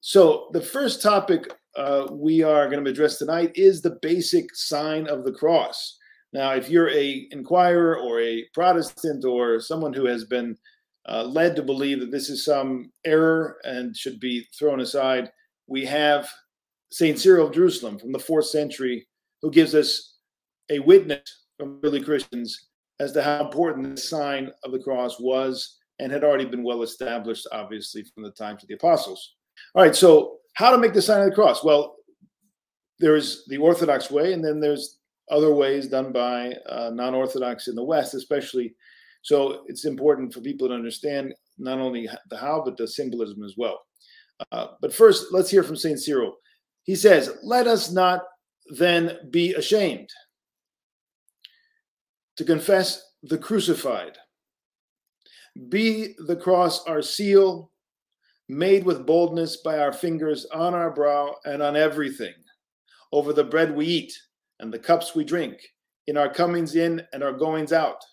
So the first topic we are going to address tonight is the basic sign of the cross. Now, if you're a inquirer or a Protestant or someone who has been led to believe that this is some error and should be thrown aside, we have St. Cyril of Jerusalem from the 4th century who gives us a witness from early Christians as to how important the sign of the cross was and had already been well established, obviously, from the times of the apostles. All right, so how to make the sign of the cross? Well, there's the Orthodox way, and then there's other ways done by non-Orthodox in the West, especially. So it's important for people to understand not only the how, but the symbolism as well. But first, let's hear from St. Cyril. He says, "Let us not then be ashamed to confess the crucified. Be the cross our seal, made with boldness by our fingers on our brow and on everything, over the bread we eat and the cups we drink, in our comings in and our goings out,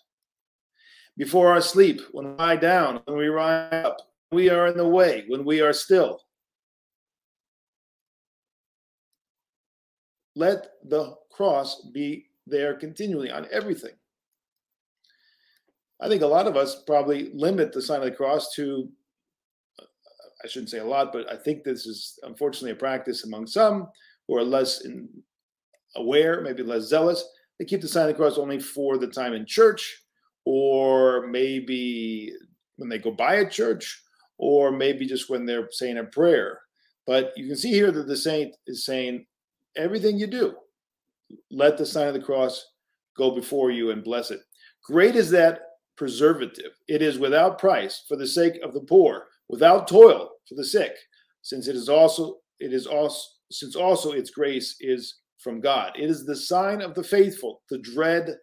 before our sleep, when we lie down, when we rise up, when we are in the way, when we are still. Let the cross be there continually on everything." I think a lot of us probably limit the sign of the cross to, I shouldn't say a lot, but I think this is unfortunately a practice among some who are less aware, maybe less zealous. They keep the sign of the cross only for the time in church, or maybe when they go by a church, or maybe just when they're saying a prayer. But you can see here that the saint is saying, everything you do, let the sign of the cross go before you and bless it. Great is that preservative. It is without price for the sake of the poor, without toil for the sick, since also its grace is from God. It is the sign of the faithful, the dread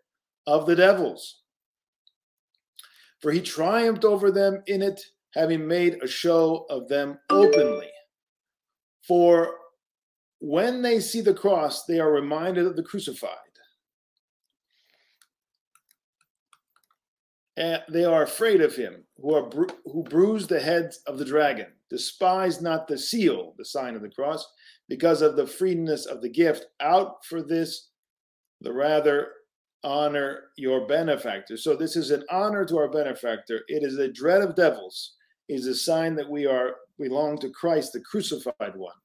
of the devils. For he triumphed over them in it, having made a show of them openly. For when they see the cross, they are reminded of the crucified. And they are afraid of him who bruised the heads of the dragon. Despise not the seal, the sign of the cross, because of the freeness of the gift. Out for this, the rather honor your benefactor. So this is an honor to our benefactor. It is a dread of devils. It is a sign that we belong to Christ, the crucified one.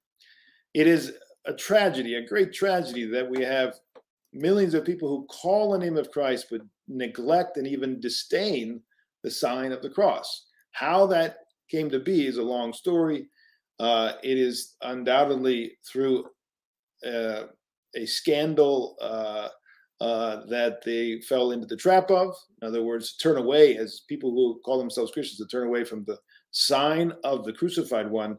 It is a tragedy, a great tragedy, that we have millions of people who call the name of Christ but neglect and even disdain the sign of the cross. How that came to be is a long story. It is undoubtedly through a scandal that they fell into the trap of. In other words, turn away, as people who call themselves Christians, to turn away from the sign of the crucified one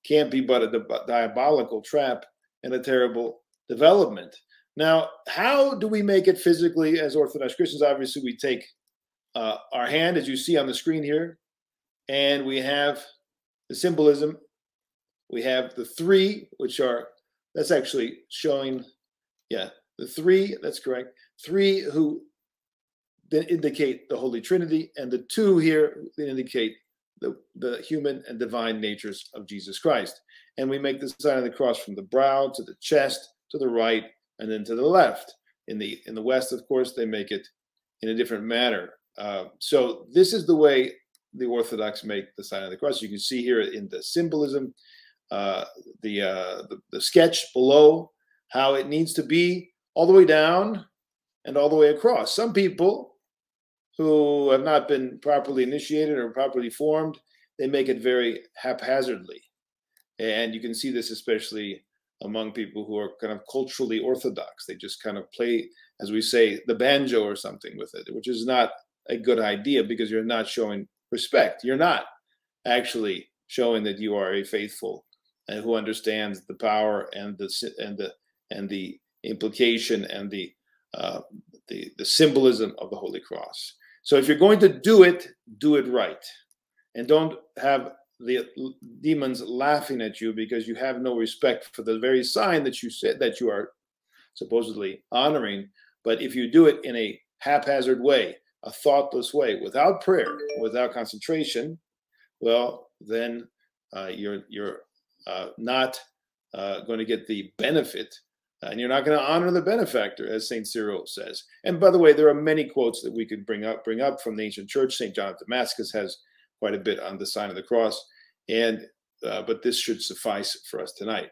can't be but a diabolical trap and a terrible development. Now, how do we make it physically as Orthodox Christians? Obviously, we take our hand, as you see on the screen here, and we have the symbolism. We have the three, that's actually showing, the three, that's correct. Three who then indicate the Holy Trinity, and the two here that indicate the human and divine natures of Jesus Christ. And we make the sign of the cross from the brow to the chest, to the right, and then to the left. In the West, of course, they make it in a different manner. So this is the way the Orthodox make the sign of the cross. You can see here in the symbolism, the sketch below, how it needs to be all the way down and all the way across. Some people who have not been properly initiated or properly formed, they make it very haphazardly. And you can see this especially among people who are kind of culturally orthodox. They just kind of play, as we say, the banjo or something with it, which is not a good idea because you're not showing respect. You're not actually showing that you are a faithful and who understands the power and the implication and the symbolism of the Holy Cross. So if you're going to do it right, and don't have the demons laughing at you because you have no respect for the very sign that you said that you are supposedly honoring. But if you do it in a haphazard way, a thoughtless way, without prayer, without concentration, well, then you're not going to get the benefit, and you're not going to honor the benefactor, as St. Cyril says. And by the way, there are many quotes that we could bring up from the ancient church. St. John of Damascus has quite a bit on the sign of the cross, and but this should suffice for us tonight.